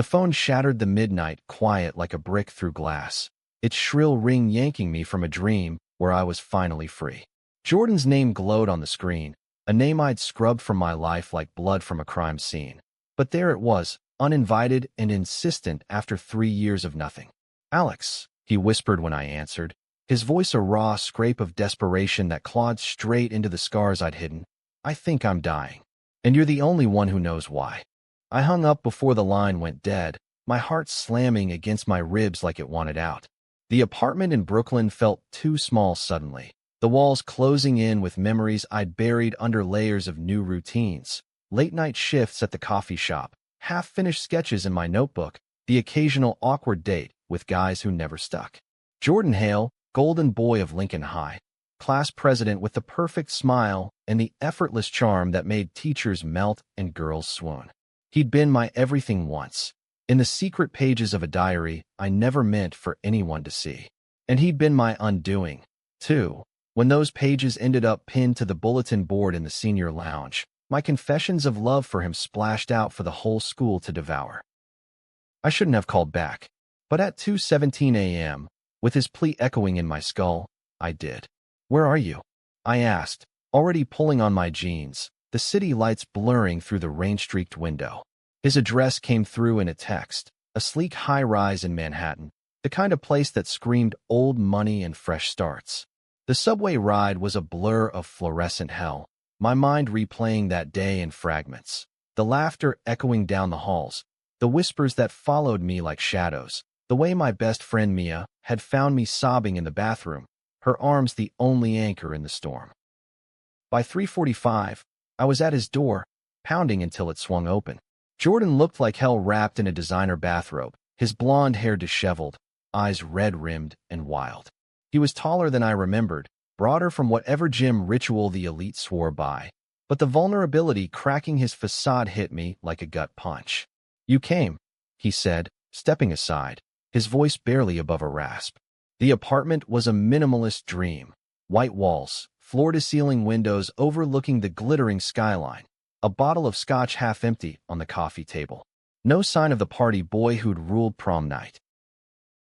The phone shattered the midnight quiet like a brick through glass, its shrill ring yanking me from a dream where I was finally free. Jordan's name glowed on the screen, a name I'd scrubbed from my life like blood from a crime scene. But there it was, uninvited and insistent after 3 years of nothing. "Alex," he whispered when I answered, his voice a raw scrape of desperation that clawed straight into the scars I'd hidden. "I think I'm dying. And you're the only one who knows why." I hung up before the line went dead, my heart slamming against my ribs like it wanted out. The apartment in Brooklyn felt too small suddenly, the walls closing in with memories I'd buried under layers of new routines. Late-night shifts at the coffee shop, half-finished sketches in my notebook, the occasional awkward date with guys who never stuck. Jordan Hale, golden boy of Lincoln High, class president with the perfect smile and the effortless charm that made teachers melt and girls swoon. He'd been my everything once, in the secret pages of a diary I never meant for anyone to see. And he'd been my undoing, too, when those pages ended up pinned to the bulletin board in the senior lounge. My confessions of love for him splashed out for the whole school to devour. I shouldn't have called back, but at 2:17 a.m., with his plea echoing in my skull, I did. "Where are you?" I asked, already pulling on my jeans, the city lights blurring through the rain-streaked window. His address came through in a text, a sleek high-rise in Manhattan, the kind of place that screamed old money and fresh starts. The subway ride was a blur of fluorescent hell, my mind replaying that day in fragments, the laughter echoing down the halls, the whispers that followed me like shadows, the way my best friend Mia had found me sobbing in the bathroom, her arms the only anchor in the storm. By 3:45, I was at his door, pounding until it swung open. Jordan looked like hell wrapped in a designer bathrobe, his blonde hair disheveled, eyes red-rimmed and wild. He was taller than I remembered, broader from whatever gym ritual the elite swore by, but the vulnerability cracking his facade hit me like a gut punch. "You came," he said, stepping aside, his voice barely above a rasp. The apartment was a minimalist dream. White walls, floor-to-ceiling windows overlooking the glittering skyline, a bottle of scotch half empty on the coffee table. No sign of the party boy who'd ruled prom night.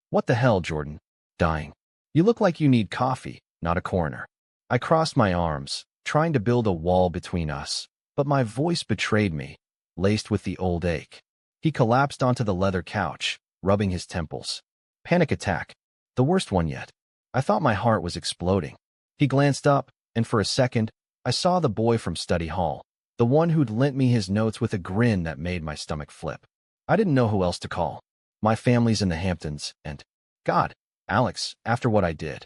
"What the hell, Jordan? Dying. You look like you need coffee, not a coroner." I crossed my arms, trying to build a wall between us, but my voice betrayed me, laced with the old ache. He collapsed onto the leather couch, rubbing his temples. Panic attack. The worst one yet. I thought my heart was exploding. He glanced up, and for a second, I saw the boy from study hall, the one who'd lent me his notes with a grin that made my stomach flip. I didn't know who else to call. My family's in the Hamptons, and, God, Alex, after what I did.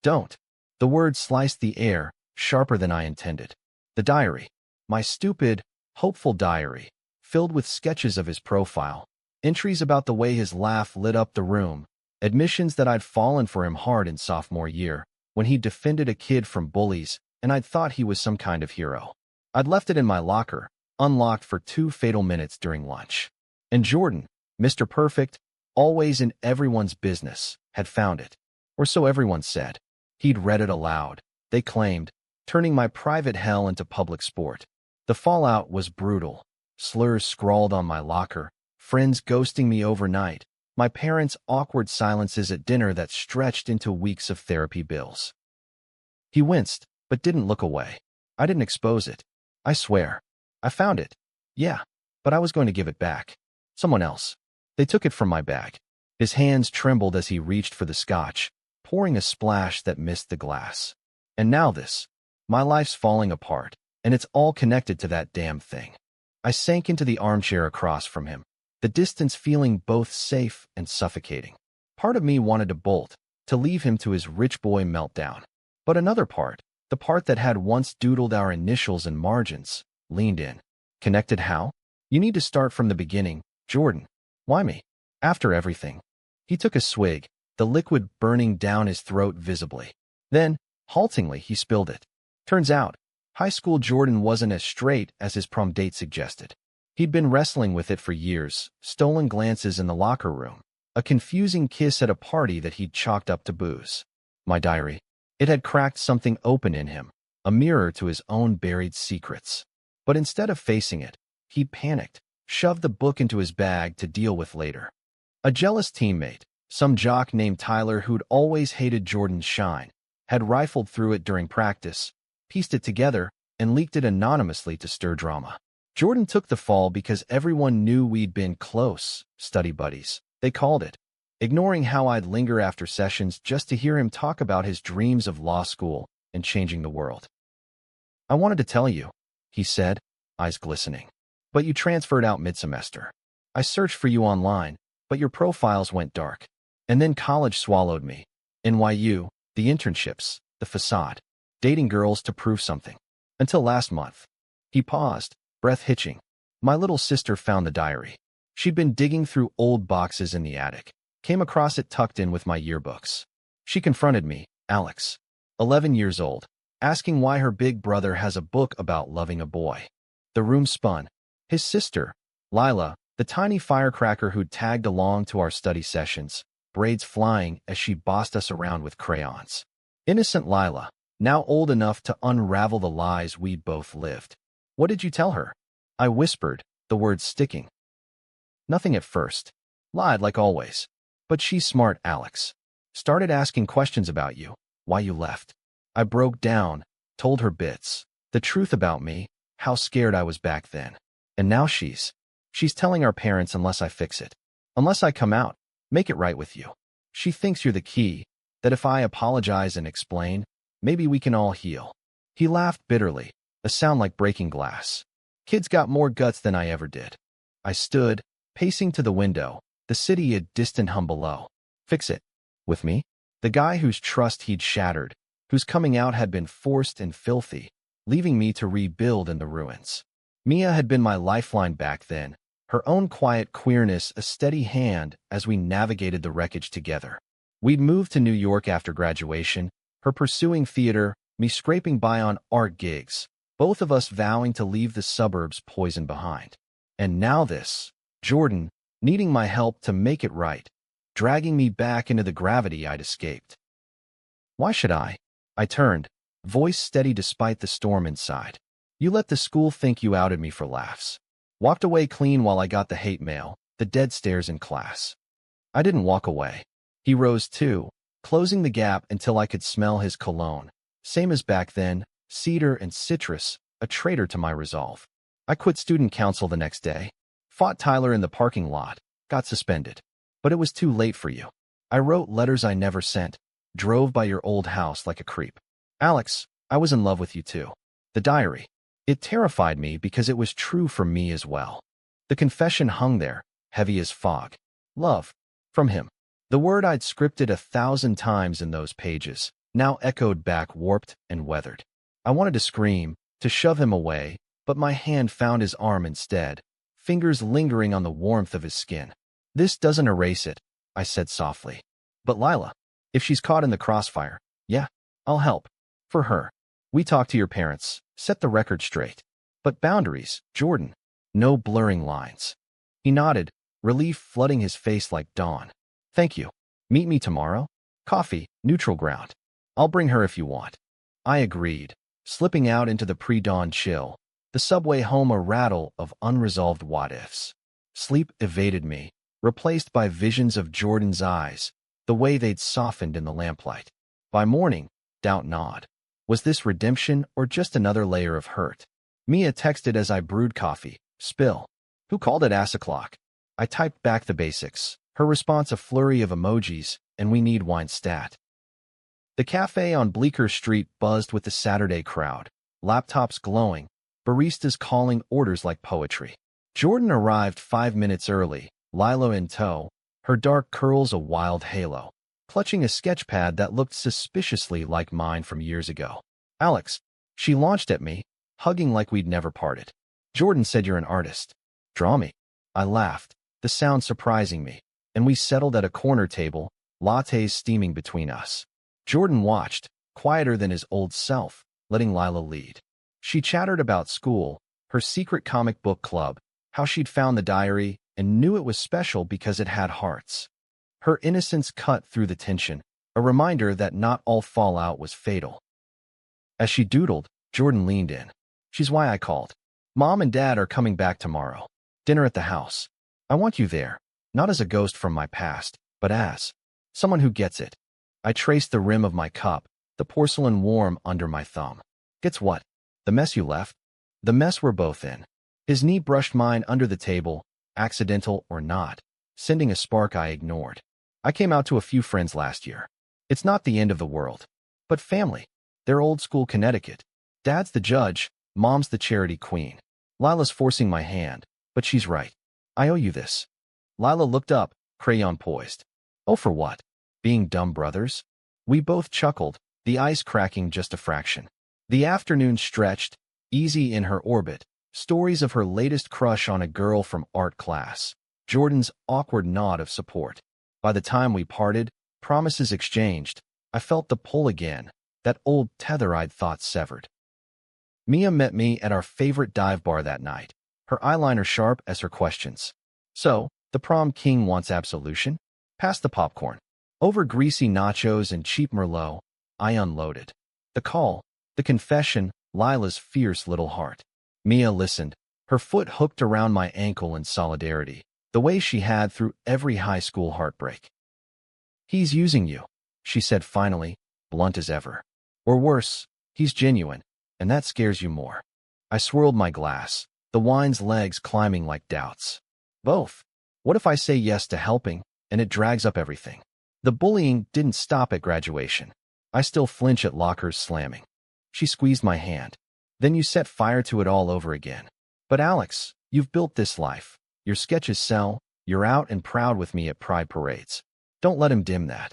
Don't. The word sliced the air, sharper than I intended. The diary. My stupid, hopeful diary, filled with sketches of his profile, entries about the way his laugh lit up the room, admissions that I'd fallen for him hard in sophomore year, when he defended a kid from bullies, and I'd thought he was some kind of hero. I'd left it in my locker, unlocked for 2 fatal minutes during lunch. And Jordan, Mr. Perfect, always in everyone's business, had found it. Or so everyone said. He'd read it aloud, they claimed, turning my private hell into public sport. The fallout was brutal. Slurs scrawled on my locker, friends ghosting me overnight, my parents' awkward silences at dinner that stretched into weeks of therapy bills. He winced, but didn't look away. I didn't expose it. I swear. I found it. Yeah, but I was going to give it back. Someone else. They took it from my bag. His hands trembled as he reached for the scotch, pouring a splash that missed the glass. And now this. My life's falling apart, and it's all connected to that damn thing. I sank into the armchair across from him, the distance feeling both safe and suffocating. Part of me wanted to bolt, to leave him to his rich boy meltdown. But another part, the part that had once doodled our initials and margins, leaned in. Connected how? You need to start from the beginning, Jordan. Why me? After everything. He took a swig, the liquid burning down his throat visibly. Then, haltingly, he spilled it. Turns out, high school Jordan wasn't as straight as his prom date suggested. He'd been wrestling with it for years, stolen glances in the locker room, a confusing kiss at a party that he'd chalked up to booze. My diary. It had cracked something open in him, a mirror to his own buried secrets. But instead of facing it, he panicked, shoved the book into his bag to deal with later. A jealous teammate, some jock named Tyler who'd always hated Jordan's shine, had rifled through it during practice, pieced it together, and leaked it anonymously to stir drama. Jordan took the fall because everyone knew we'd been close study buddies, they called it, ignoring how I'd linger after sessions just to hear him talk about his dreams of law school and changing the world. "I wanted to tell you," he said, eyes glistening, "but you transferred out mid-semester. I searched for you online, but your profiles went dark. And then college swallowed me. NYU, the internships, the facade, dating girls to prove something. Until last month." He paused, breath hitching. "My little sister found the diary. She'd been digging through old boxes in the attic, came across it tucked in with my yearbooks. She confronted me, Alex, 11 years old, asking why her big brother has a book about loving a boy. The room spun. His sister, Lila, the tiny firecracker who'd tagged along to our study sessions, braids flying as she bossed us around with crayons. Innocent Lila, now old enough to unravel the lies we'd both lived. "What did you tell her?" I whispered, the words sticking. "Nothing at first. Lied like always. But she's smart, Alex. Started asking questions about you, why you left." I broke down, told her bits, the truth about me, how scared I was back then. And now she's telling our parents unless I fix it. Unless I come out, make it right with you. She thinks you're the key, that if I apologize and explain, maybe we can all heal. He laughed bitterly, a sound like breaking glass. Kid's got more guts than I ever did. I stood, pacing to the window, the city a distant hum below. Fix it. With me? The guy whose trust he'd shattered, whose coming out had been forced and filthy, leaving me to rebuild in the ruins. Mia had been my lifeline back then, her own quiet queerness a steady hand as we navigated the wreckage together. We'd moved to New York after graduation, her pursuing theater, me scraping by on art gigs, both of us vowing to leave the suburbs poisoned behind. And now this, Jordan, needing my help to make it right, dragging me back into the gravity I'd escaped. "Why should I?" I turned, voice steady despite the storm inside. "You let the school think you outed me for laughs. Walked away clean while I got the hate mail, the dead stares in class." I didn't walk away. He rose too, closing the gap until I could smell his cologne. Same as back then, cedar and citrus, a traitor to my resolve. I quit student council the next day, fought Tyler in the parking lot, got suspended. But it was too late for you. I wrote letters I never sent, drove by your old house like a creep. Alex, I was in love with you too. The diary. It terrified me because it was true for me as well. The confession hung there, heavy as fog. Love. From him. The word I'd scripted 1,000 times in those pages, now echoed back warped and weathered. I wanted to scream, to shove him away, but my hand found his arm instead, fingers lingering on the warmth of his skin. "This doesn't erase it," I said softly. "But Lila, if she's caught in the crossfire, yeah, I'll help. For her. We talk to your parents, set the record straight. But boundaries, Jordan. No blurring lines." He nodded, relief flooding his face like dawn. "Thank you. Meet me tomorrow? Coffee, neutral ground. I'll bring her if you want." I agreed, slipping out into the pre-dawn chill, the subway home a rattle of unresolved what-ifs. Sleep evaded me, replaced by visions of Jordan's eyes, the way they'd softened in the lamplight. By morning, doubt gnawed. Was this redemption or just another layer of hurt? Mia texted as I brewed coffee. Spill. Who called it ass o'clock? I typed back the basics. Her response a flurry of emojis, and we need wine stat. The cafe on Bleecker Street buzzed with the Saturday crowd, laptops glowing, baristas calling orders like poetry. Jordan arrived 5 minutes early, Lila in tow, her dark curls a wild halo, clutching a sketch pad that looked suspiciously like mine from years ago. "Alex," she launched at me, hugging like we'd never parted. "Jordan said you're an artist. Draw me." I laughed, the sound surprising me, and we settled at a corner table, lattes steaming between us. Jordan watched, quieter than his old self, letting Lila lead. She chattered about school, her secret comic book club, how she'd found the diary and knew it was special because it had hearts. Her innocence cut through the tension, a reminder that not all fallout was fatal. As she doodled, Jordan leaned in. "She's why I called. Mom and Dad are coming back tomorrow. Dinner at the house. I want you there, not as a ghost from my past, but as someone who gets it. I traced the rim of my cup, the porcelain warm under my thumb. Gets what? The mess you left? The mess we're both in. His knee brushed mine under the table, accidental or not, sending a spark I ignored. I came out to a few friends last year. It's not the end of the world. But family. They're old school Connecticut. Dad's the judge, Mom's the charity queen. Lila's forcing my hand, but she's right. I owe you this. Lila looked up, crayon poised. Oh, for what? Being dumb brothers? We both chuckled, the ice cracking just a fraction. The afternoon stretched, easy in her orbit, stories of her latest crush on a girl from art class. Jordan's awkward nod of support. By the time we parted, promises exchanged, I felt the pull again, that old tether I'd thought severed. Mia met me at our favorite dive bar that night, her eyeliner sharp as her questions. So, the prom king wants absolution? Pass the popcorn. Over greasy nachos and cheap Merlot, I unloaded. The call, the confession, Lila's fierce little heart. Mia listened, her foot hooked around my ankle in solidarity, the way she had through every high school heartbreak. He's using you, she said finally, blunt as ever. Or worse, he's genuine, and that scares you more. I swirled my glass, the wine's legs climbing like doubts. Both. What if I say yes to helping, and it drags up everything? The bullying didn't stop at graduation. I still flinch at lockers slamming. She squeezed my hand. Then you set fire to it all over again. But Alex, you've built this life. Your sketches sell, you're out and proud with me at pride parades. Don't let him dim that.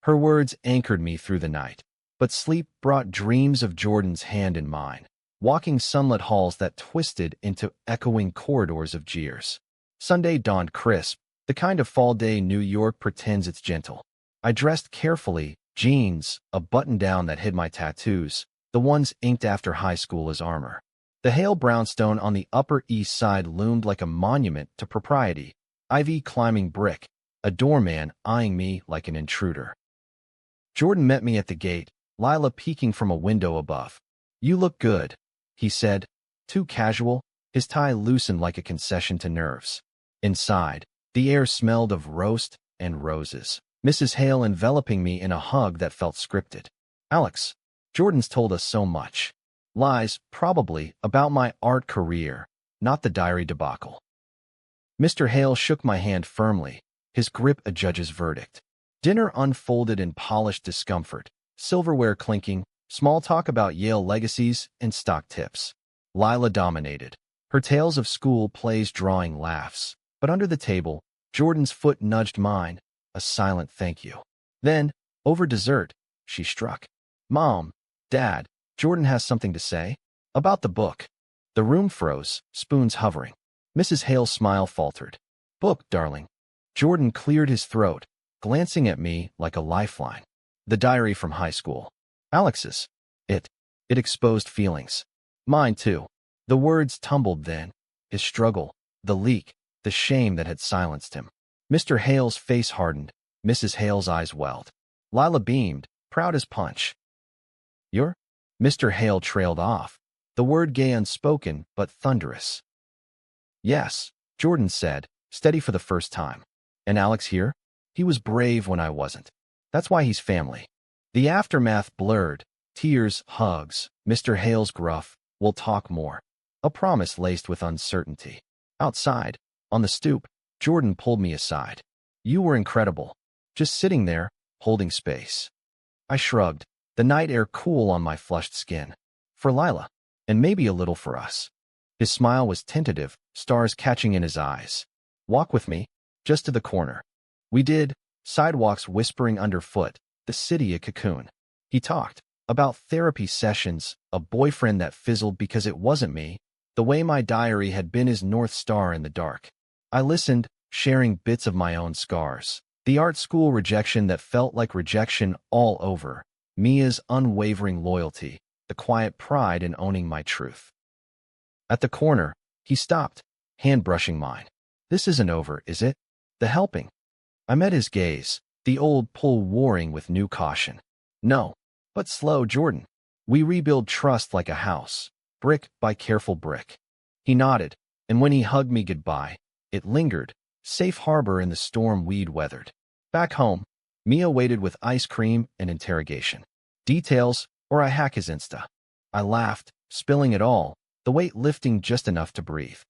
Her words anchored me through the night. But sleep brought dreams of Jordan's hand in mine, walking sunlit halls that twisted into echoing corridors of jeers. Sunday dawned crisp, the kind of fall day New York pretends it's gentle. I dressed carefully, jeans, a button-down that hid my tattoos, the ones inked after high school as armor. The Hale brownstone on the Upper East Side loomed like a monument to propriety, ivy climbing brick, a doorman eyeing me like an intruder. Jordan met me at the gate, Lila peeking from a window above. You look good, he said, too casual, his tie loosened like a concession to nerves. Inside, the air smelled of roast and roses, Mrs. Hale enveloping me in a hug that felt scripted. Alex, Jordan's told us so much. Lies, probably, about my art career, not the diary debacle. Mr. Hale shook my hand firmly, his grip a judge's verdict. Dinner unfolded in polished discomfort, silverware clinking, small talk about Yale legacies, and stock tips. Lila dominated, her tales of school plays drawing laughs. But under the table, Jordan's foot nudged mine, a silent thank you. Then, over dessert, she struck. Mom, Dad, Jordan has something to say. About the book. The room froze, spoons hovering. Mrs. Hale's smile faltered. Book, darling. Jordan cleared his throat, glancing at me like a lifeline. The diary from high school. Alex's. It exposed feelings. Mine, too. The words tumbled then. His struggle, the leak, the shame that had silenced him. Mr. Hale's face hardened. Mrs. Hale's eyes welled. Lila beamed, proud as punch. You're? Mr. Hale trailed off, the word gay unspoken but thunderous. Yes, Jordan said, steady for the first time. And Alex here? He was brave when I wasn't. That's why he's family. The aftermath blurred, tears, hugs, Mr. Hale's gruff, we'll talk more. A promise laced with uncertainty. Outside, on the stoop, Jordan pulled me aside. You were incredible. Just sitting there, holding space. I shrugged, the night air cool on my flushed skin. For Lila, and maybe a little for us. His smile was tentative, stars catching in his eyes. Walk with me, just to the corner. We did, sidewalks whispering underfoot, the city a cocoon. He talked about therapy sessions, a boyfriend that fizzled because it wasn't me, the way my diary had been his North Star in the dark. I listened, sharing bits of my own scars. The art school rejection that felt like rejection all over. Mia's unwavering loyalty, the quiet pride in owning my truth. At the corner, he stopped, hand brushing mine. This isn't over, is it? The helping. I met his gaze, the old pull warring with new caution. No, but slow, Jordan. We rebuild trust like a house, brick by careful brick. He nodded, And when he hugged me goodbye, it lingered, safe harbor in the storm we'd weathered. Back home, Mia waited with ice cream and interrogation. Details, or I hack his Insta. I laughed, spilling it all, the weight lifting just enough to breathe.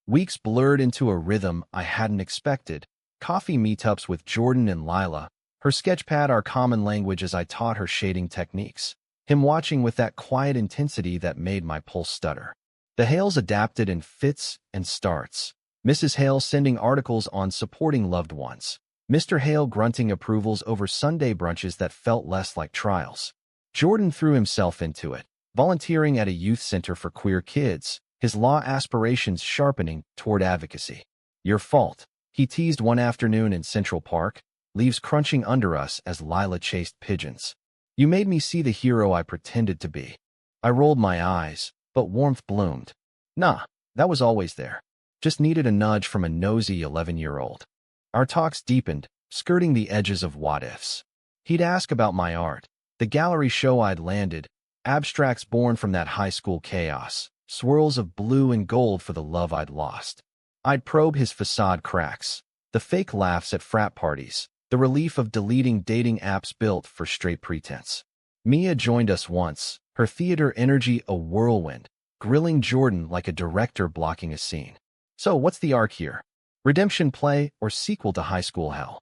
Weeks blurred into a rhythm I hadn't expected. Coffee meetups with Jordan and Lila, her sketchpad our common language as I taught her shading techniques. Him watching with that quiet intensity that made my pulse stutter. The Hales adapted in fits and starts. Mrs. Hale sending articles on supporting loved ones. Mr. Hale grunting approvals over Sunday brunches that felt less like trials. Jordan threw himself into it, volunteering at a youth center for queer kids, his law aspirations sharpening toward advocacy. Your fault, he teased one afternoon in Central Park, leaves crunching under us as Lila chased pigeons. You made me see the hero I pretended to be. I rolled my eyes, but warmth bloomed. Nah, that was always there. Just needed a nudge from a nosy 11-year-old. Our talks deepened, skirting the edges of what-ifs. He'd ask about my art, the gallery show I'd landed, abstracts born from that high school chaos, swirls of blue and gold for the love I'd lost. I'd probe his facade cracks, the fake laughs at frat parties, the relief of deleting dating apps built for straight pretense. Mia joined us once, her theater energy a whirlwind, grilling Jordan like a director blocking a scene. So what's the arc here? Redemption play or sequel to high school hell?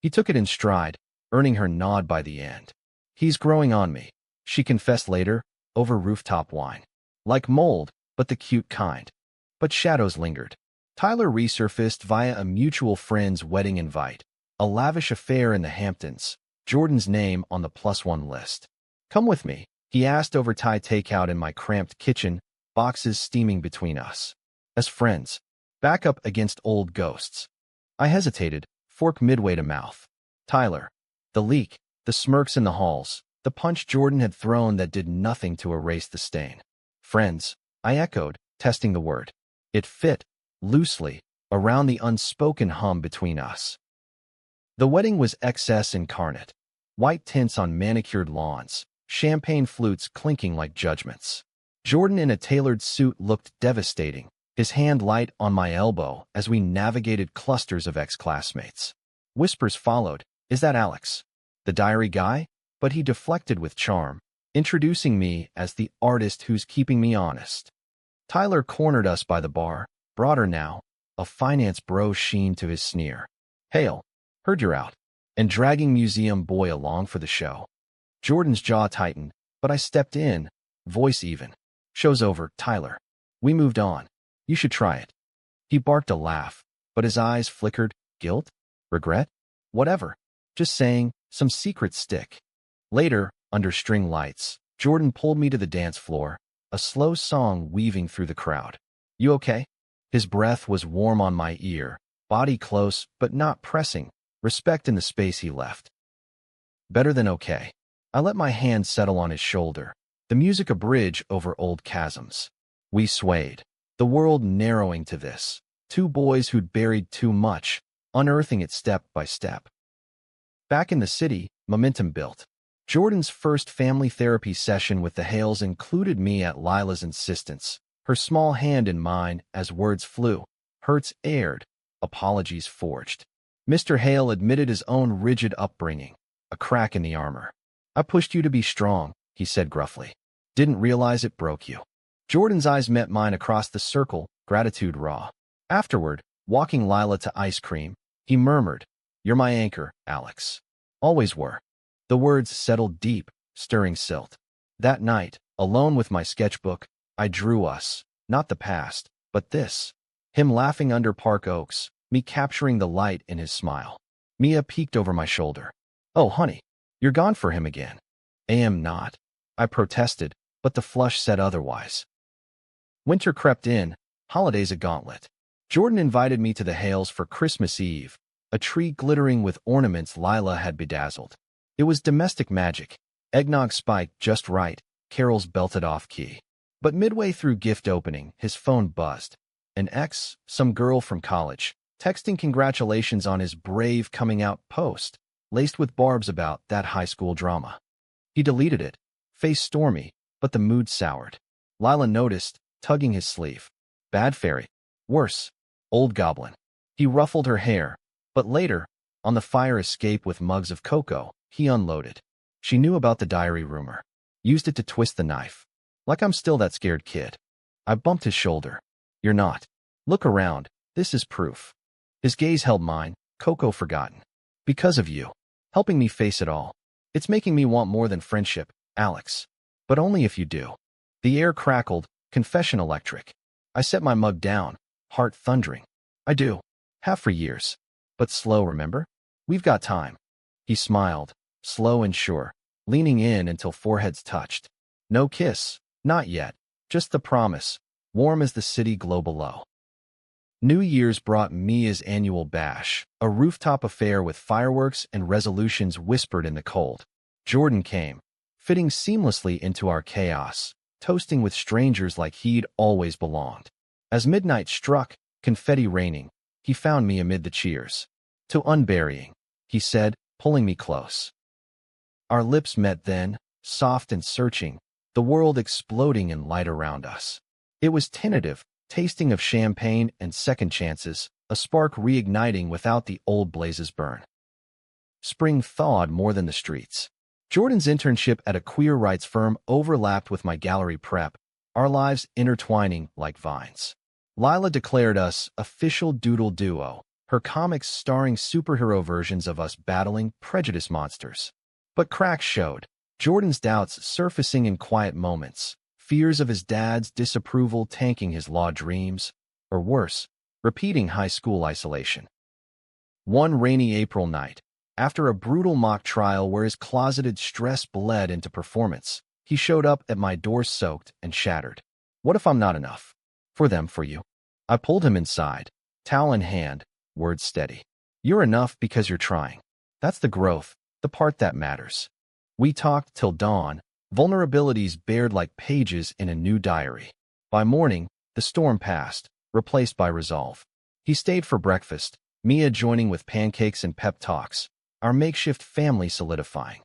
He took it in stride, earning her nod by the end. He's growing on me, she confessed later, over rooftop wine. Like mold, but the cute kind. But shadows lingered. Tyler resurfaced via a mutual friend's wedding invite, a lavish affair in the Hamptons, Jordan's name on the +1 list. Come with me, he asked over Thai takeout in my cramped kitchen, boxes steaming between us. As friends, back up against old ghosts. I hesitated, fork midway to mouth. Tyler. The leak, the smirks in the halls, the punch Jordan had thrown that did nothing to erase the stain. Friends, I echoed, testing the word. It fit, loosely, around the unspoken hum between us. The wedding was excess incarnate. White tints on manicured lawns, champagne flutes clinking like judgments. Jordan in a tailored suit looked devastating, his hand light on my elbow as we navigated clusters of ex-classmates. Whispers followed, is that Alex? The diary guy? But he deflected with charm, introducing me as the artist who's keeping me honest. Tyler cornered us by the bar, broader now, a finance bro sheen to his sneer. Hale, heard you're out, and dragging museum boy along for the show. Jordan's jaw tightened, but I stepped in, voice even. Show's over, Tyler. We moved on. You should try it. He barked a laugh, but his eyes flickered. Guilt? Regret? Whatever. Just saying, some secret stick. Later, under string lights, Jordan pulled me to the dance floor, a slow song weaving through the crowd. You okay? His breath was warm on my ear, body close but not pressing, respect in the space he left. Better than okay. I let my hand settle on his shoulder, the music a bridge over old chasms. We swayed, the world narrowing to this. Two boys who'd buried too much, unearthing it step by step. Back in the city, momentum built. Jordan's first family therapy session with the Hales included me at Lila's insistence, her small hand in mine as words flew, hurts aired, apologies forged. Mr. Hale admitted his own rigid upbringing, a crack in the armor. I pushed you to be strong, he said gruffly. Didn't realize it broke you. Jordan's eyes met mine across the circle, gratitude raw. Afterward, walking Lila to ice cream, he murmured, You're my anchor, Alex. Always were. The words settled deep, stirring silt. That night, alone with my sketchbook, I drew us, not the past, but this. Him laughing under park oaks, me capturing the light in his smile. Mia peeked over my shoulder. Oh, honey, you're gone for him again. Am not. I protested, but the flush said otherwise. Winter crept in, holidays a gauntlet. Jordan invited me to the Hales for Christmas Eve, a tree glittering with ornaments Lila had bedazzled. It was domestic magic, eggnog spiked just right, carols belted off-key. But midway through gift opening, his phone buzzed. An ex, some girl from college, texting congratulations on his brave coming-out post, laced with barbs about that high school drama. He deleted it, face stormy, but the mood soured. Lila noticed, tugging his sleeve. Bad fairy. Worse. Old goblin. He ruffled her hair, but later, on the fire escape with mugs of cocoa, he unloaded. She knew about the diary rumor. Used it to twist the knife. Like I'm still that scared kid. I bumped his shoulder. You're not. Look around. This is proof. His gaze held mine, Coco forgotten. Because of you. Helping me face it all. It's making me want more than friendship, Alex. But only if you do. The air crackled, confession electric. I set my mug down, heart thundering. I do. Have for years. But slow, remember? We've got time. He smiled, slow and sure, leaning in until foreheads touched. No kiss, not yet. Just the promise, warm as the city glow below. New Year's brought Mia's annual bash, a rooftop affair with fireworks and resolutions whispered in the cold. Jordan came, fitting seamlessly into our chaos, toasting with strangers like he'd always belonged. As midnight struck, confetti raining, he found me amid the cheers. To unburying, he said, pulling me close. Our lips met then, soft and searching, the world exploding in light around us. It was tentative, tasting of champagne and second chances, a spark reigniting without the old blazes burn. Spring thawed more than the streets. Jordan's internship at a queer rights firm overlapped with my gallery prep, our lives intertwining like vines. Lila declared us official doodle duo, her comics starring superhero versions of us battling prejudice monsters. But cracks showed, Jordan's doubts surfacing in quiet moments, fears of his dad's disapproval tanking his law dreams, or worse, repeating high school isolation. One rainy April night, after a brutal mock trial where his closeted stress bled into performance, he showed up at my door soaked and shattered. What if I'm not enough? For them, for you. I pulled him inside, towel in hand, words steady. You're enough because you're trying. That's the growth, the part that matters. We talked till dawn, vulnerabilities bared like pages in a new diary. By morning, the storm passed, replaced by resolve. He stayed for breakfast, Mia joining with pancakes and pep talks, our makeshift family solidifying.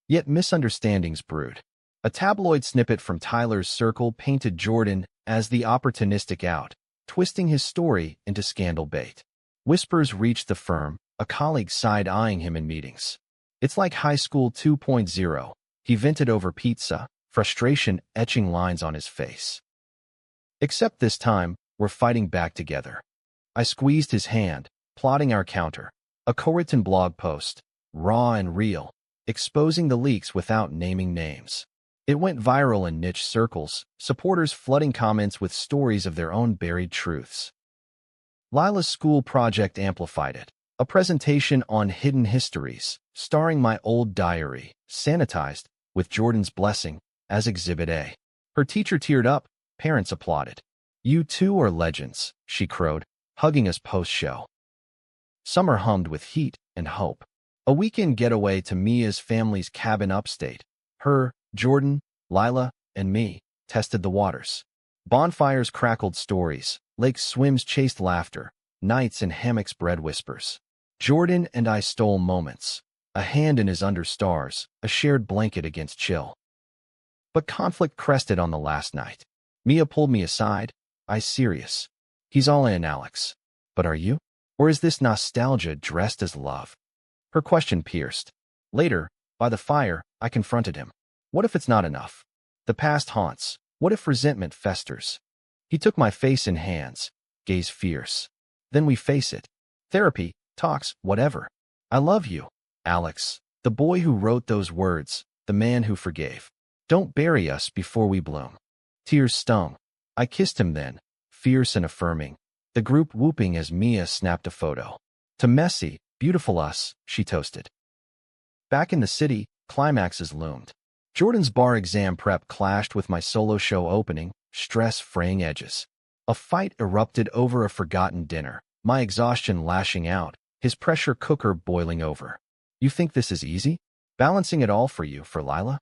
Yet misunderstandings brewed. A tabloid snippet from Tyler's Circle painted Jordan as the opportunistic out, twisting his story into scandal bait. Whispers reached the firm, a colleague side-eyeing him in meetings. It's like high school 2.0, he vented over pizza, frustration etching lines on his face. Except this time, we're fighting back together. I squeezed his hand, plotting our counter. A co-written blog post, raw and real, exposing the leaks without naming names. It went viral in niche circles, supporters flooding comments with stories of their own buried truths. Lila's school project amplified it, a presentation on hidden histories, starring my old diary, sanitized, with Jordan's blessing, as Exhibit A. Her teacher teared up, parents applauded. You two are legends, she crowed, hugging us post-show. Summer hummed with heat and hope. A weekend getaway to Mia's family's cabin upstate. Her, Jordan, Lila, and me tested the waters. Bonfires crackled stories, lake swims chased laughter, nights in hammocks bred whispers. Jordan and I stole moments, a hand in his under stars, a shared blanket against chill. But conflict crested on the last night. Mia pulled me aside. I serious. He's all in, Alex. But are you? Or is this nostalgia dressed as love? Her question pierced. Later, by the fire, I confronted him. What if it's not enough? The past haunts. What if resentment festers? He took my face in hands, gaze fierce. Then we face it. Therapy, talks, whatever. I love you, Alex, the boy who wrote those words, the man who forgave. Don't bury us before we bloom. Tears stung. I kissed him then, fierce and affirming, the group whooping as Mia snapped a photo. To messy, beautiful us, she toasted. Back in the city, climaxes loomed. Jordan's bar exam prep clashed with my solo show opening, stress fraying edges. A fight erupted over a forgotten dinner, my exhaustion lashing out, his pressure cooker boiling over. You think this is easy? Balancing it all for you, for Lila?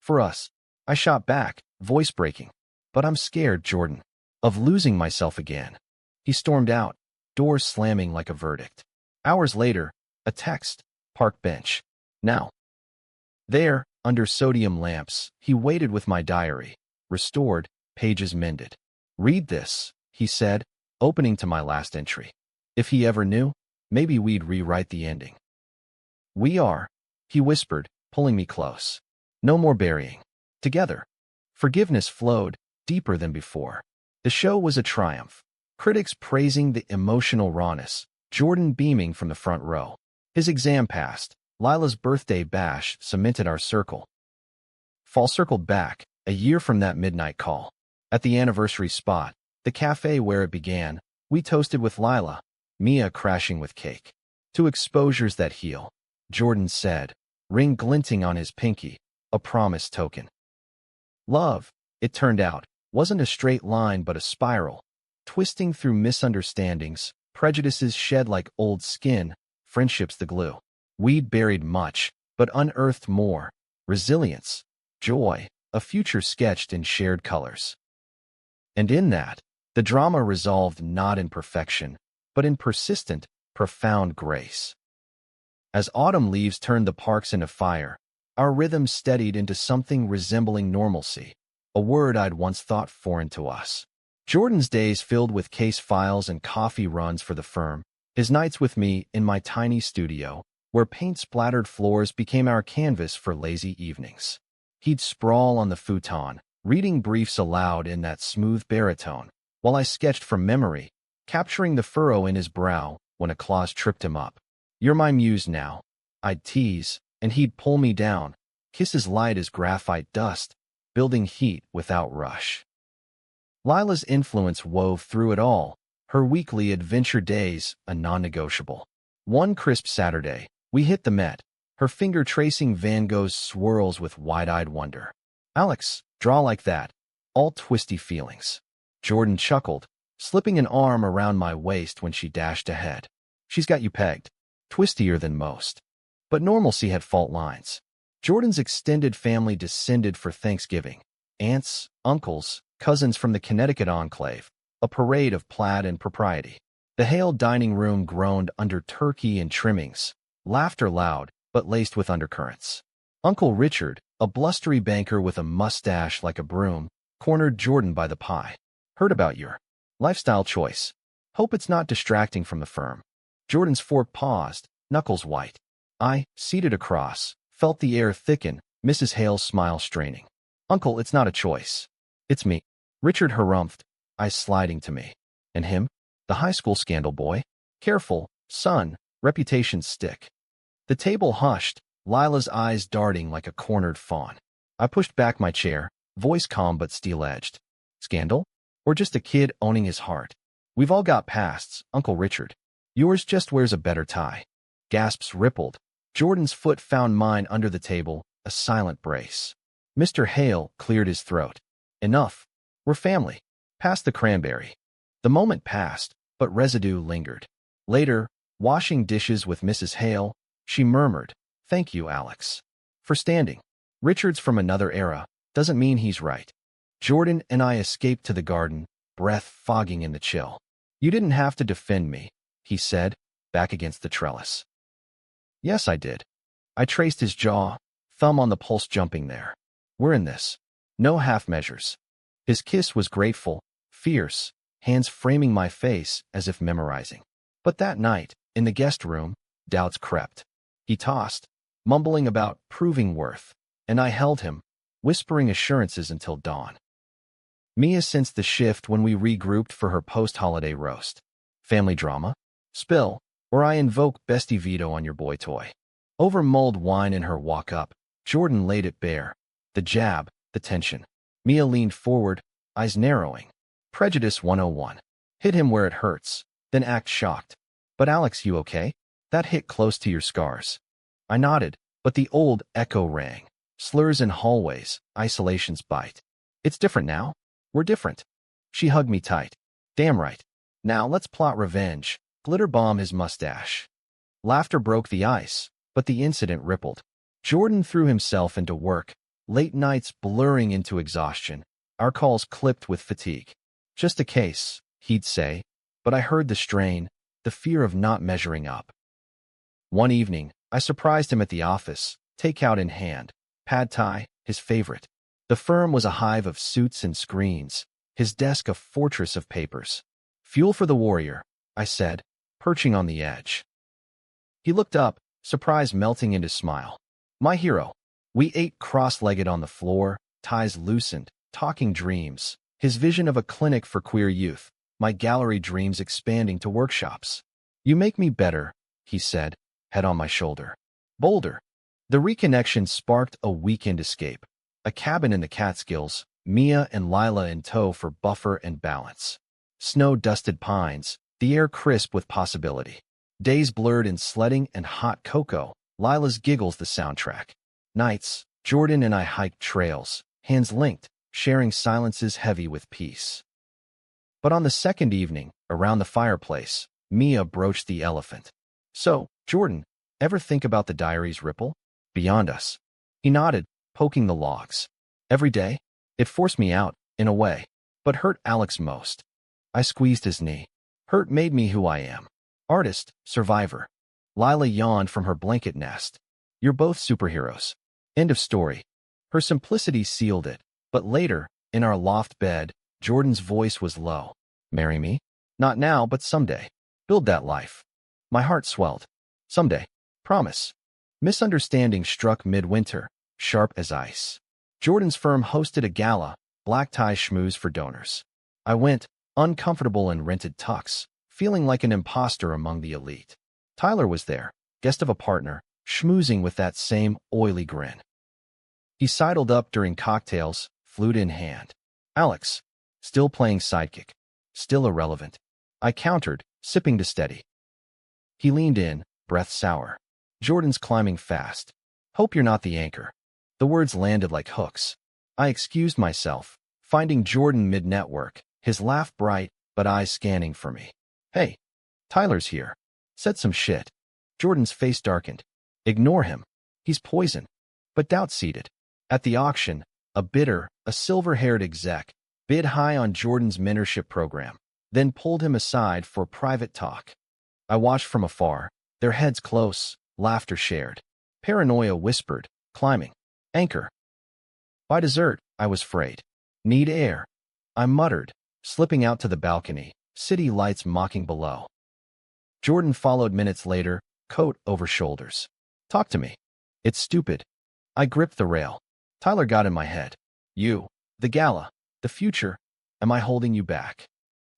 For us. I shot back, voice breaking. But I'm scared, Jordan, of losing myself again. He stormed out, doors slamming like a verdict. Hours later, a text, park bench. Now. There, under sodium lamps, he waited with my diary, restored, pages mended. Read this, he said, opening to my last entry. If he ever knew, maybe we'd rewrite the ending. We are, he whispered, pulling me close. No more burying. Together. Forgiveness flowed, deeper than before. The show was a triumph. Critics praising the emotional rawness, Jordan beaming from the front row. His exam passed. Lila's birthday bash cemented our circle. Fall circled back, a year from that midnight call. At the anniversary spot, the cafe where it began, we toasted with Lila, Mia crashing with cake. To exposures that heal, Jordan said, ring glinting on his pinky, a promise token. Love, it turned out, wasn't a straight line but a spiral, twisting through misunderstandings, prejudices shed like old skin, friendships the glue. We'd buried much, but unearthed more. Resilience, joy, a future sketched in shared colors. And in that, the drama resolved not in perfection, but in persistent, profound grace. As autumn leaves turned the parks into fire, our rhythm steadied into something resembling normalcy, a word I'd once thought foreign to us. Jordan's days filled with case files and coffee runs for the firm, his nights with me in my tiny studio, where paint-splattered floors became our canvas for lazy evenings. He'd sprawl on the futon, reading briefs aloud in that smooth baritone, while I sketched from memory, capturing the furrow in his brow when a clause tripped him up. You're my muse now, I'd tease, and he'd pull me down, kisses light as graphite dust, building heat without rush. Lila's influence wove through it all, her weekly adventure days a non-negotiable. One crisp Saturday, we hit the Met, her finger tracing Van Gogh's swirls with wide-eyed wonder. Alex, draw like that. All twisty feelings. Jordan chuckled, slipping an arm around my waist when she dashed ahead. She's got you pegged. Twistier than most. But normalcy had fault lines. Jordan's extended family descended for Thanksgiving. Aunts, uncles, cousins from the Connecticut enclave. A parade of plaid and propriety. The Hale dining room groaned under turkey and trimmings. Laughter loud, but laced with undercurrents. Uncle Richard, a blustery banker with a mustache like a broom, cornered Jordan by the pie. Heard about your lifestyle choice. Hope it's not distracting from the firm. Jordan's fork paused, knuckles white. I, seated across, felt the air thicken, Mrs. Hale's smile straining. Uncle, it's not a choice. It's me. Richard harumphed, eyes sliding to me. And him? The high school scandal boy? Careful, son, reputations stick. The table hushed, Lila's eyes darting like a cornered fawn. I pushed back my chair, voice calm but steel-edged. Scandal? Or just a kid owning his heart? We've all got pasts, Uncle Richard. Yours just wears a better tie. Gasps rippled. Jordan's foot found mine under the table, a silent brace. Mr. Hale cleared his throat. Enough. We're family. Pass the cranberry. The moment passed, but residue lingered. Later, washing dishes with Mrs. Hale, she murmured, Thank you, Alex. For standing. Richard's from another era, doesn't mean he's right. Jordan and I escaped to the garden, breath fogging in the chill. You didn't have to defend me, he said, back against the trellis. Yes, I did. I traced his jaw, thumb on the pulse jumping there. We're in this. No half measures. His kiss was grateful, fierce, hands framing my face as if memorizing. But that night, in the guest room, doubts crept. He tossed, mumbling about proving worth, and I held him, whispering assurances until dawn. Mia sensed the shift when we regrouped for her post-holiday roast. Family drama? Spill, or I invoke bestie veto on your boy toy. Over mulled wine in her walk-up, Jordan laid it bare. The jab, the tension. Mia leaned forward, eyes narrowing. Prejudice 101. Hit him where it hurts, then act shocked. But Alex, you okay? That hit close to your scars. I nodded, but the old echo rang. Slurs in hallways, isolations bite. It's different now. We're different. She hugged me tight. Damn right. Now let's plot revenge. Glitter bomb his mustache. Laughter broke the ice, but the incident rippled. Jordan threw himself into work, late nights blurring into exhaustion, our calls clipped with fatigue. Just a case, he'd say, but I heard the strain, the fear of not measuring up. One evening, I surprised him at the office, takeout in hand, pad thai, his favorite. The firm was a hive of suits and screens, his desk a fortress of papers. Fuel for the warrior, I said, perching on the edge. He looked up, surprise melting into smile. My hero. We ate cross-legged on the floor, ties loosened, talking dreams. His vision of a clinic for queer youth, my gallery dreams expanding to workshops. You make me better, he said, head on my shoulder. Bolder. The reconnection sparked a weekend escape. A cabin in the Catskills, Mia and Lila in tow for buffer and balance. Snow-dusted pines, the air crisp with possibility. Days blurred in sledding and hot cocoa, Lila's giggles the soundtrack. Nights, Jordan and I hiked trails, hands linked, sharing silences heavy with peace. But on the second evening, around the fireplace, Mia broached the elephant. So, Jordan, ever think about the diary's ripple? Beyond us. He nodded, poking the logs. Every day? It forced me out, in a way, but hurt Alex most. I squeezed his knee. Hurt made me who I am. Artist, survivor. Lila yawned from her blanket nest. You're both superheroes. End of story. Her simplicity sealed it, but later, in our loft bed, Jordan's voice was low. Marry me? Not now, but someday. Build that life. My heart swelled. Someday. Promise. Misunderstanding struck midwinter, sharp as ice. Jordan's firm hosted a gala, black tie schmooze for donors. I went, uncomfortable in rented tux, feeling like an imposter among the elite. Tyler was there, guest of a partner, schmoozing with that same oily grin. He sidled up during cocktails, flute in hand. Alex, still playing sidekick. Still irrelevant. I countered, sipping to steady. He leaned in, breath sour. Jordan's climbing fast. Hope you're not the anchor. The words landed like hooks. I excused myself, finding Jordan mid-network, his laugh bright, but eyes scanning for me. Hey, Tyler's here. Said some shit. Jordan's face darkened. Ignore him. He's poison. But doubt seated. At the auction, a silver-haired exec, bid high on Jordan's mentorship program, then pulled him aside for private talk. I watched from afar, their heads close, laughter shared. Paranoia whispered, climbing. Anchor. By dessert, I was frayed. Need air. I muttered, slipping out to the balcony, city lights mocking below. Jordan followed minutes later, coat over shoulders. Talk to me. It's stupid. I gripped the rail. Tyler got in my head. You, the gala, the future, am I holding you back?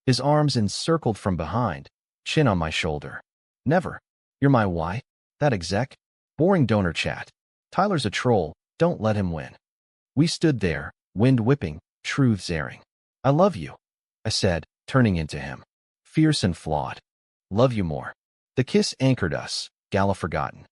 His arms encircled from behind, chin on my shoulder. Never. You're my why? That exec? Boring donor chat. Tyler's a troll, don't let him win. We stood there, wind whipping, truths airing. I love you, I said, turning into him. Fierce and flawed. Love you more. The kiss anchored us, gala forgotten.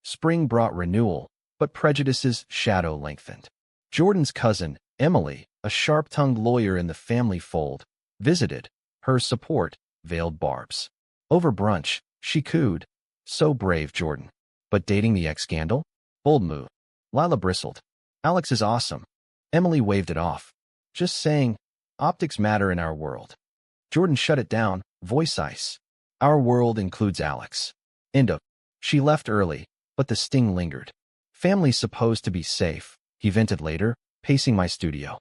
Spring brought renewal, but prejudice's shadow lengthened. Jordan's cousin, Emily, a sharp-tongued lawyer in the family fold, visited. Her support veiled barbs. Over brunch, she cooed. So brave, Jordan. But dating the ex-scandal? Bold move. Lila bristled. Alex is awesome. Emily waved it off. Just saying, optics matter in our world. Jordan shut it down, voice ice. Our world includes Alex. End of. She left early, but the sting lingered. Family's supposed to be safe, he vented later, pacing my studio.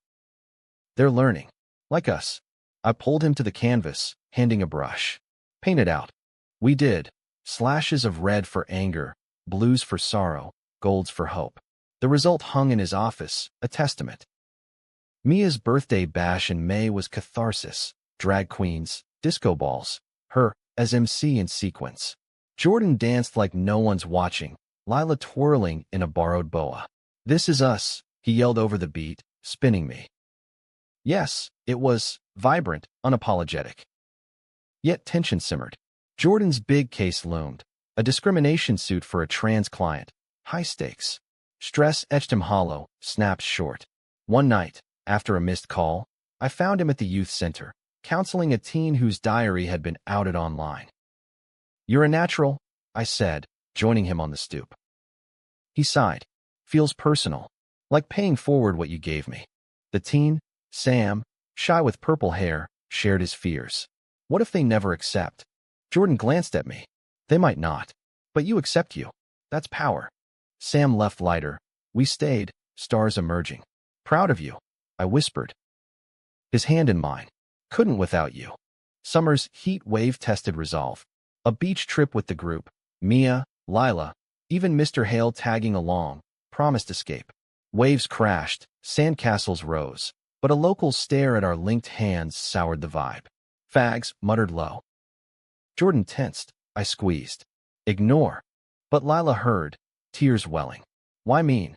They're learning. Like us. I pulled him to the canvas, handing a brush. Paint it out. We did. Slashes of red for anger, blues for sorrow, golds for hope. The result hung in his office, a testament. Mia's birthday bash in May was catharsis. Drag queens, disco balls, her as MC in sequence. Jordan danced like no one's watching, Lila twirling in a borrowed boa. This is us, he yelled over the beat, spinning me. Yes, it was vibrant, unapologetic. Yet tension simmered. Jordan's big case loomed, a discrimination suit for a trans client. High stakes. Stress etched him hollow, snapped short. One night, after a missed call, I found him at the youth center, counseling a teen whose diary had been outed online. You're a natural, I said, joining him on the stoop. He sighed. Feels personal, like paying forward what you gave me. The teen, Sam, shy with purple hair, shared his fears. What if they never accept? Jordan glanced at me. They might not. But you accept you. That's power. Sam left lighter. We stayed, stars emerging. Proud of you, I whispered. His hand in mine. Couldn't without you. Summer's heat wave-tested resolve. A beach trip with the group. Mia, Lila, even Mr. Hale tagging along, promised escape. Waves crashed, sandcastles rose, but a local stare at our linked hands soured the vibe. Fags, muttered low. Jordan tensed. I squeezed. Ignore. But Lila heard, tears welling. Why mean?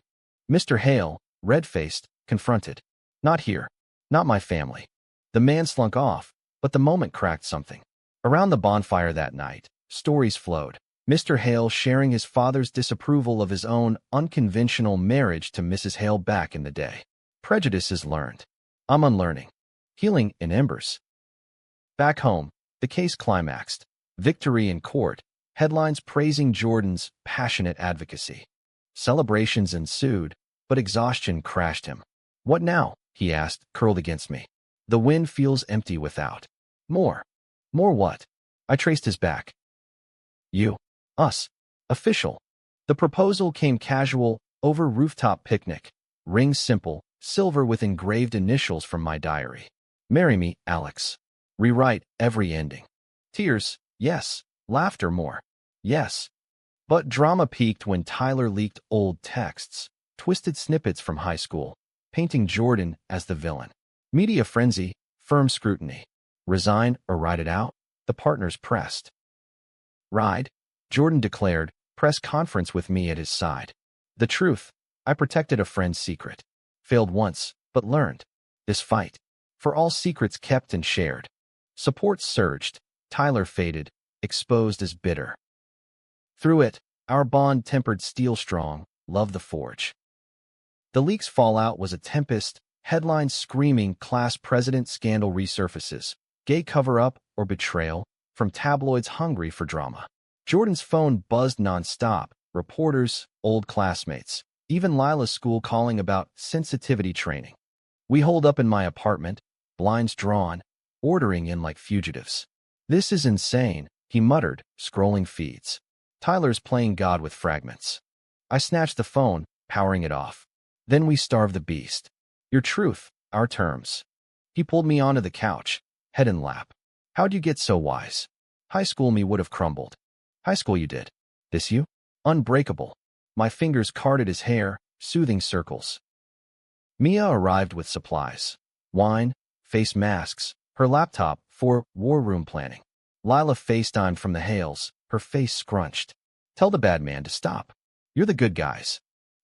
Mr. Hale, red-faced, confronted. Not here. Not my family. The man slunk off, but the moment cracked something. Around the bonfire that night, stories flowed. Mr. Hale sharing his father's disapproval of his own unconventional marriage to Mrs. Hale back in the day. Prejudice is learned. I'm unlearning. Healing in embers. Back home, the case climaxed. Victory in court. Headlines praising Jordan's passionate advocacy. Celebrations ensued, but exhaustion crashed him. What now? He asked, curled against me. The wind feels empty without. More. More what? I traced his back. You. Us. Official. The proposal came casual, over rooftop picnic. Ring simple, silver with engraved initials from my diary. Marry me, Alex. Rewrite every ending. Tears, yes. Laughter more. Yes. But drama peaked when Tyler leaked old texts, twisted snippets from high school, painting Jordan as the villain. Media frenzy, firm scrutiny. Resign or ride it out? The partners pressed. Ride, Jordan declared, press conference with me at his side. The truth, I protected a friend's secret. Failed once, but learned. This fight, for all secrets kept and shared. Support surged, Tyler faded, exposed as bitter. Through it, our bond tempered steel strong, love the forge. The leak's fallout was a tempest, headlines screaming class president scandal resurfaces, gay cover-up or betrayal, from tabloids hungry for drama. Jordan's phone buzzed nonstop, reporters, old classmates, even Lila's school calling about sensitivity training. We holed up in my apartment, blinds drawn, ordering in like fugitives. This is insane, he muttered, scrolling feeds. Tyler's playing God with fragments. I snatched the phone, powering it off. Then we starved the beast. Your truth, our terms. He pulled me onto the couch, head in lap. How'd you get so wise? High school me would have crumbled. High school you did. This you? Unbreakable. My fingers carded his hair, soothing circles. Mia arrived with supplies. Wine, face masks, her laptop for war room planning. Lila FaceTimed from the Hales, her face scrunched. Tell the bad man to stop. You're the good guys.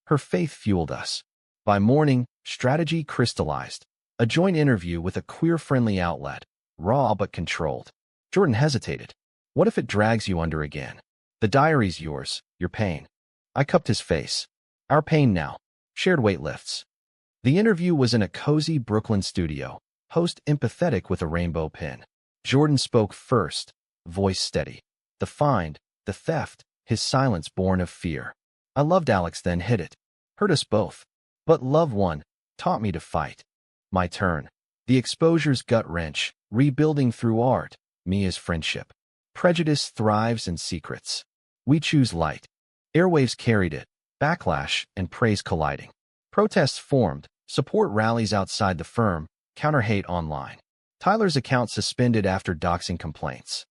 Her faith fueled us. By morning, strategy crystallized. A joint interview with a queer-friendly outlet, raw but controlled. Jordan hesitated. What if it drags you under again? The diary's yours, your pain. I cupped his face. Our pain now. Shared weightlifts. The interview was in a cozy Brooklyn studio, host empathetic with a rainbow pin. Jordan spoke first, voice steady. The find, the theft, his silence born of fear. I loved Alex then hid it. Hurt us both. But love won, taught me to fight. My turn. The exposure's gut wrench, rebuilding through art, Mia's friendship. Prejudice thrives in secrets. We choose light. Airwaves carried it, backlash and praise colliding. Protests formed, support rallies outside the firm, counter-hate online. Tyler's account suspended after doxing complaints.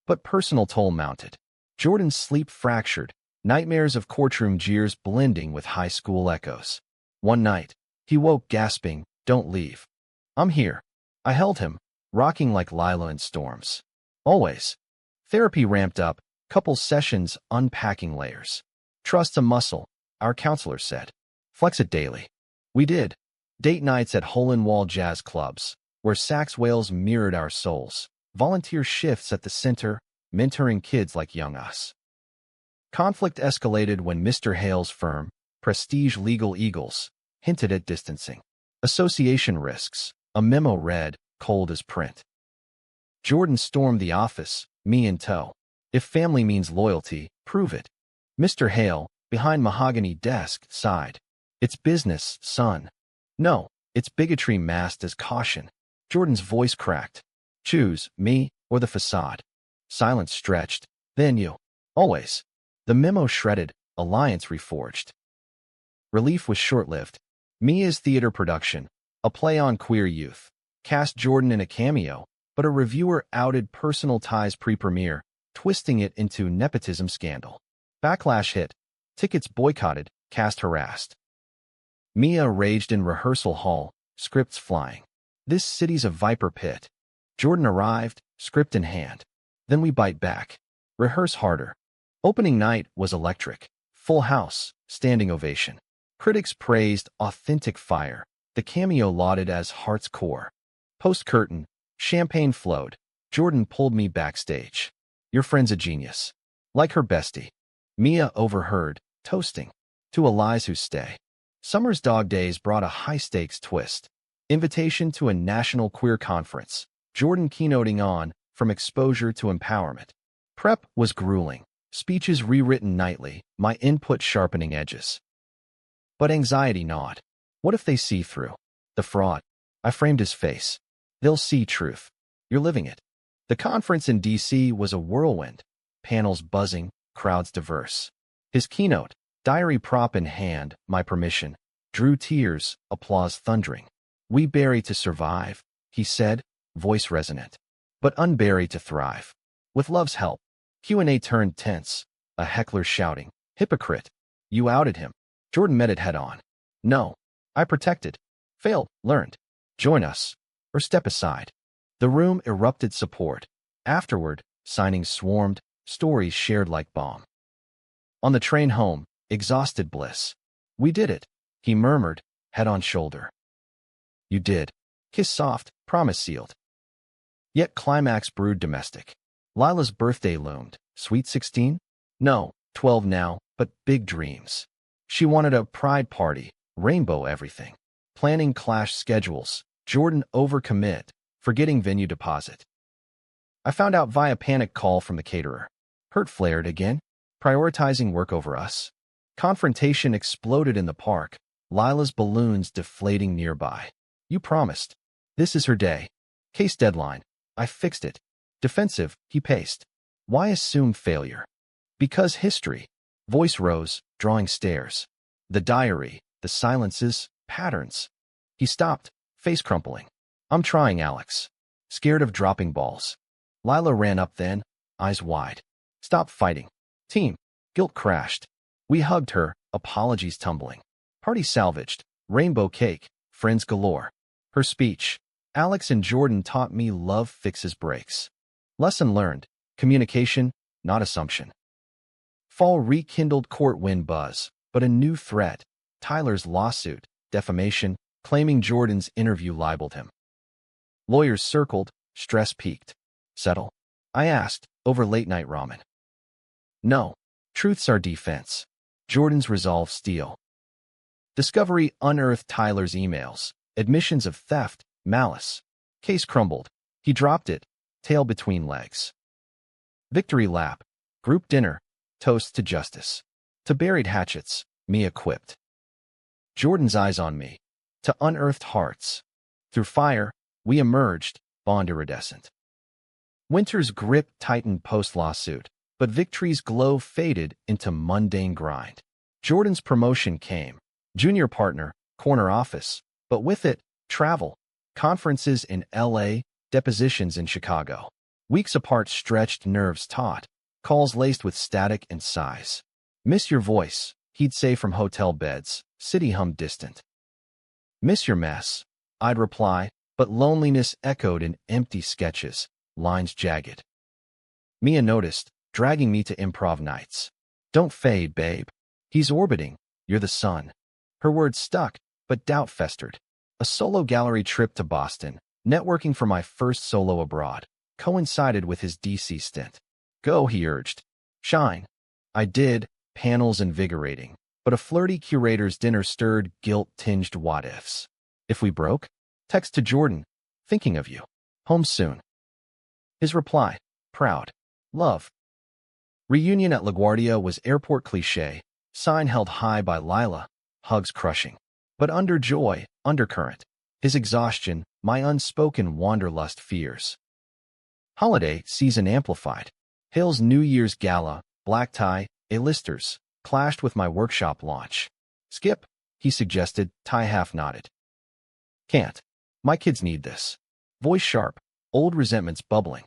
But personal toll mounted. Jordan's sleep fractured, nightmares of courtroom jeers blending with high school echoes. One night, he woke gasping, "Don't leave. I'm here." I held him, rocking like Lila in storms. Always. Therapy ramped up, couple sessions unpacking layers. Trust's a muscle, our counselor said. Flex it daily. We did. Date nights at hole-in-wall jazz clubs, where sax whales mirrored our souls. Volunteer shifts at the center, mentoring kids like young us. Conflict escalated when Mr. Hale's firm, Prestige Legal Eagles, hinted at distancing. Association risks, a memo read, cold as print. Jordan stormed the office, me in tow. If family means loyalty, prove it. Mr. Hale, behind mahogany desk, sighed. It's business, son. No, it's bigotry masked as caution. Jordan's voice cracked. Choose, me, or the facade. Silence stretched. Then you. Always. The memo shredded, alliance reforged. Relief was short-lived. Mia's theater production, a play on queer youth, cast Jordan in a cameo, but a reviewer outed personal ties pre-premiere, twisting it into nepotism scandal. Backlash hit. Tickets boycotted, cast harassed. Mia raged in rehearsal hall, scripts flying. This city's a viper pit. Jordan arrived, script in hand. Then we bite back. Rehearse harder. Opening night was electric. Full house, standing ovation. Critics praised authentic fire. The cameo lauded as heart's core. Post-curtain, champagne flowed. Jordan pulled me backstage. Your friend's a genius. Like her bestie. Mia overheard, toasting. To allies who stay. Summer's dog days brought a high-stakes twist. Invitation to a national queer conference. Jordan keynoting on From Exposure to Empowerment. Prep was grueling. Speeches rewritten nightly, my input sharpening edges. But anxiety gnawed. What if they see through? The fraud. I framed his face. They'll see truth. You're living it. The conference in D.C. was a whirlwind. Panels buzzing, crowds diverse. His keynote, diary prop in hand, my permission, drew tears, applause thundering. We bury to survive, he said, voice resonant. But unbury to thrive. With love's help. Q&A turned tense, a heckler shouting, hypocrite. You outed him. Jordan met it head on. No. I protected. Failed. Learned. Join us. Or step aside. The room erupted support. Afterward, signings swarmed, stories shared like bomb. On the train home, exhausted bliss. We did it, he murmured, head on shoulder. You did. Kiss soft, promise sealed. Yet climax brewed domestic. Lila's birthday loomed. Sweet 16? No, 12 now, but big dreams. She wanted a pride party, rainbow everything. Planning clash schedules. Jordan overcommit, forgetting venue deposit. I found out via panic call from the caterer. Hurt flared again, prioritizing work over us. Confrontation exploded in the park, Lila's balloons deflating nearby. You promised. This is her day. Case deadline. I fixed it. Defensive, he paced. Why assume failure? Because history. Voice rose, drawing stares. The diary, the silences, patterns. He stopped, face crumpling. I'm trying, Alex. Scared of dropping balls. Lila ran up then, eyes wide. Stop fighting. Team. Guilt crashed. We hugged her, apologies tumbling. Party salvaged. Rainbow cake. Friends galore. Her speech. Alex and Jordan taught me love fixes breaks. Lesson learned. Communication, not assumption. Fall rekindled court win buzz, but a new threat. Tyler's lawsuit, defamation, claiming Jordan's interview libeled him. Lawyers circled, stress peaked. Settle? I asked, over late-night ramen. No. Truth's our defense. Jordan's resolve steel. Discovery unearthed Tyler's emails, admissions of theft, malice. Case crumbled. He dropped it, tail between legs. Victory lap. Group dinner. Toast to justice. To buried hatchets, Mia quipped. Jordan's eyes on me. To unearthed hearts. Through fire, we emerged, bond iridescent. Winter's grip tightened post-lawsuit, but victory's glow faded into mundane grind. Jordan's promotion came. Junior partner, corner office, but with it, travel. Conferences in L.A., depositions in Chicago. Weeks apart stretched nerves taut, calls laced with static and sighs. Miss your voice, he'd say from hotel beds, city hum distant. Miss your mess, I'd reply, but loneliness echoed in empty sketches, lines jagged. Mia noticed, dragging me to improv nights. Don't fade, babe. He's orbiting, you're the sun. Her words stuck, but doubt festered. A solo gallery trip to Boston, networking for my first solo abroad, coincided with his D.C. stint. Go, he urged. Shine. I did, panels invigorating, but a flirty curator's dinner stirred guilt-tinged what-ifs. If we broke? Text to Jordan. Thinking of you. Home soon. His reply. Proud. Love. Reunion at LaGuardia was airport cliché, sign held high by Lila, hugs crushing. But under joy, undercurrent. His exhaustion, my unspoken wanderlust fears. Holiday season amplified. Hill's New Year's gala, black tie, A-listers, clashed with my workshop launch. Skip, he suggested, tie half nodded. Can't. My kids need this. Voice sharp. old resentments bubbling.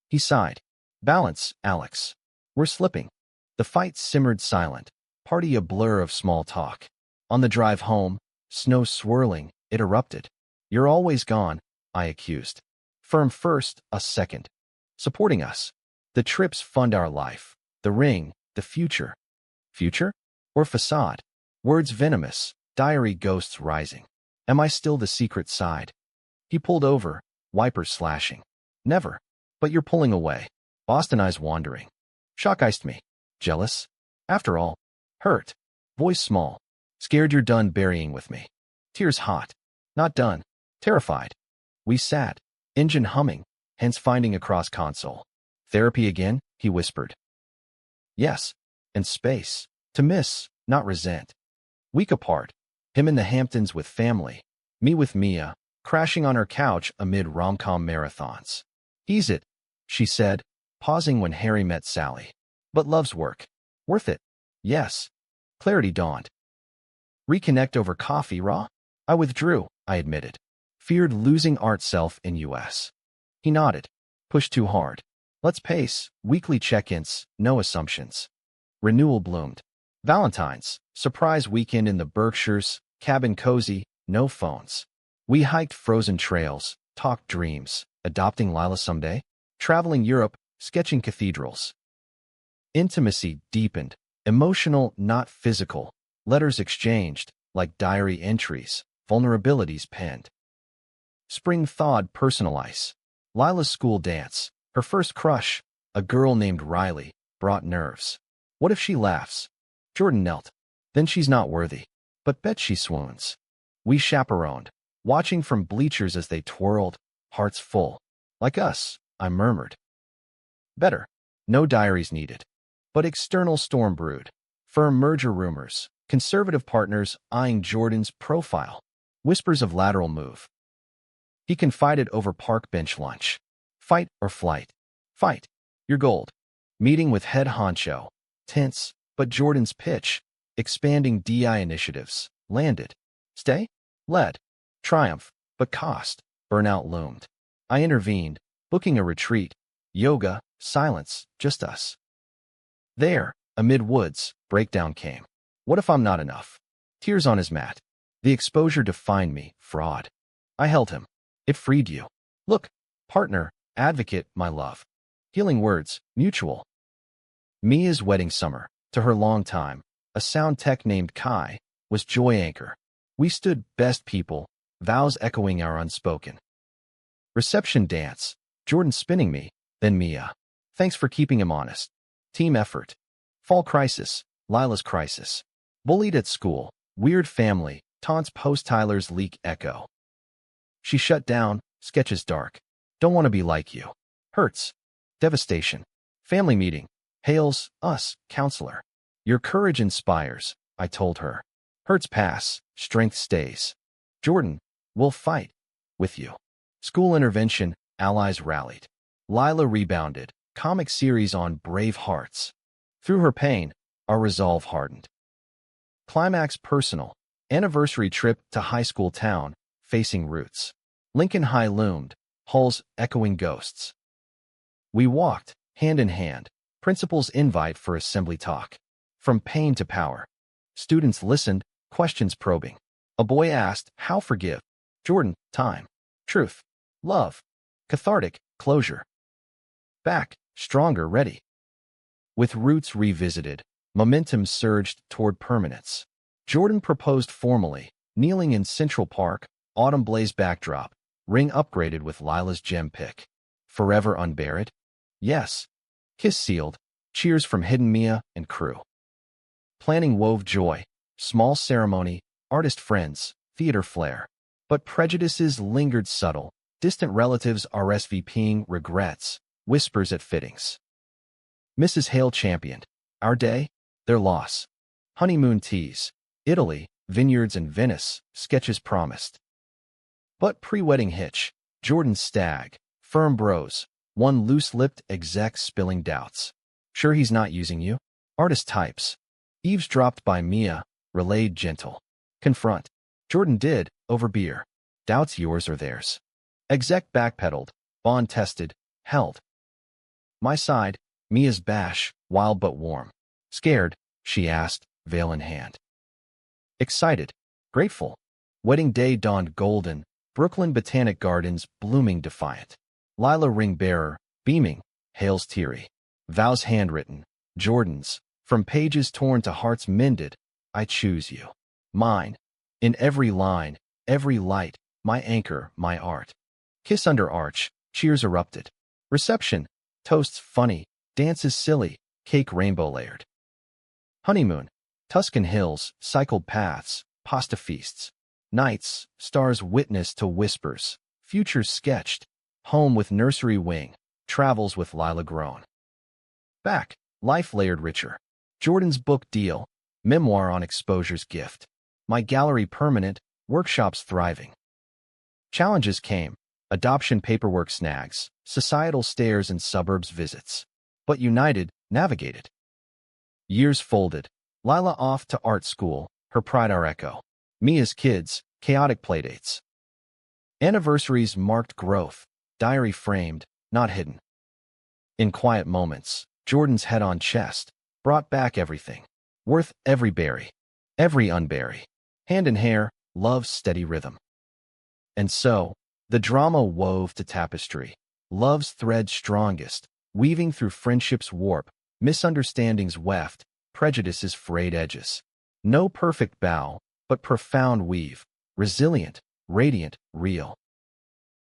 He sighed. Balance, Alex. We're slipping. The fight simmered silent, party a blur of small talk. On the drive home, snow swirling, it erupted. You're always gone, I accused. Firm first, us second. Supporting us. The trips fund our life. The ring, the future. Future? Or facade? Words venomous, diary ghosts rising. Am I still the secret side? He pulled over, wipers slashing. Never. But you're pulling away. Boston eyes wandering. Shock iced me. Jealous? After all. Hurt. Voice small. Scared you're done burying with me. Tears hot. Not done. Terrified. We sat. Engine humming, hence finding a cross console. Therapy again, he whispered. Yes. And space. To miss, not resent. Week apart. Him in the Hamptons with family. Me with Mia, crashing on her couch amid rom-com marathons. Ease it, she said, pausing when Harry met Sally. But love's work. Worth it. Yes. Clarity dawned. Reconnect over coffee, raw? I withdrew, I admitted. Feared losing art self in US. He nodded. Pushed too hard. Let's pace. Weekly check-ins, no assumptions. Renewal bloomed. Valentine's, surprise weekend in the Berkshires, cabin cozy, no phones. We hiked frozen trails, talked dreams, adopting Lila someday, traveling Europe, sketching cathedrals. Intimacy deepened, emotional, not physical, letters exchanged, like diary entries, vulnerabilities penned. Spring thawed personal ice. Lila's school dance, her first crush, a girl named Riley, brought nerves. What if she laughs? Jordan knelt. Then she's not worthy. But bet she swoons. We chaperoned, watching from bleachers as they twirled, hearts full. Like us, I murmured. Better. No diaries needed. But external storm brewed. Firm merger rumors, conservative partners eyeing Jordan's profile. Whispers of lateral move. He confided over park bench lunch. Fight or flight? Fight. You're gold. Meeting with head honcho. Tense, but Jordan's pitch, expanding DI initiatives, landed. Stay? Led. Triumph, but cost. Burnout loomed. I intervened, booking a retreat. Yoga, silence, just us. There, amid woods, breakdown came. What if I'm not enough? Tears on his mat. The exposure defined me, fraud. I held him. It freed you. Look, partner, advocate, my love. Healing words, mutual. Mia's wedding summer, to her long time, a sound tech named Kai, was joy anchor. We stood best people, vows echoing our unspoken. Reception dance, Jordan spinning me, then Mia. Thanks for keeping him honest. Team effort. Fall crisis, Lila's crisis. Bullied at school, weird family, taunts post-Tyler's leak echo. She shut down, sketches dark. Don't want to be like you. Hurts. Devastation. Family meeting. Hails, us, counselor. Your courage inspires, I told her. Hurts pass, strength stays. Jordan, we'll fight. With you. School intervention, allies rallied. Lila rebounded, comic series on brave hearts. Through her pain, our resolve hardened. Climax personal, anniversary trip to high school town, facing roots. Lincoln High loomed, halls echoing ghosts. We walked, hand in hand, principal's invite for assembly talk. From pain to power. Students listened, questions probing. A boy asked, how forgive? Jordan, time. Truth. Love. Cathartic, closure. Back, stronger, ready. With roots revisited, momentum surged toward permanence. Jordan proposed formally, kneeling in Central Park, autumn blaze backdrop, ring upgraded with Lila's gem pick. Forever unburied? Yes. Kiss sealed, cheers from hidden Mia and crew. Planning wove joy, small ceremony, artist friends, theater flair. But prejudices lingered subtle, distant relatives RSVPing regrets, whispers at fittings. Mrs. Hale championed. Our day, their loss. Honeymoon teas, Italy, vineyards and Venice, sketches promised. But pre-wedding hitch, Jordan's stag, firm bros, one loose-lipped exec spilling doubts. Sure he's not using you? Artist types. Eavesdropped by Mia, relayed gentle. Confront. Jordan did, over beer. Doubts yours or theirs. Exec backpedaled, bond tested, held. My side, Mia's bash, wild but warm. Scared, she asked, veil in hand. Excited, grateful. Wedding day dawned golden, Brooklyn Botanic Gardens blooming defiant. Lila ring bearer, beaming, Hale's teary. Vows handwritten, Jordan's, from pages torn to hearts mended, I choose you. Mine. In every line, every light, my anchor, my art. Kiss under arch, cheers erupted. Reception, toasts funny, dances silly, cake rainbow layered. Honeymoon, Tuscan hills, cycled paths, pasta feasts. Nights, stars witness to whispers, futures sketched. Home with nursery wing, travels with Lila grown. Back, life layered richer. Jordan's book deal, memoir on exposure's gift. My gallery permanent, workshops thriving. Challenges came, adoption paperwork snags, societal stares and suburbs visits. But united, navigated. Years folded, Lila off to art school, her pride our echo. Mia's kids, chaotic playdates. Anniversaries marked growth, diary framed, not hidden. In quiet moments, Jordan's head-on chest brought back everything, worth every berry, every unberry. Hand in hair, love's steady rhythm. And so, the drama wove to tapestry, love's thread strongest, weaving through friendship's warp, misunderstandings weft, prejudice's frayed edges. No perfect bow, but profound weave, resilient, radiant, real.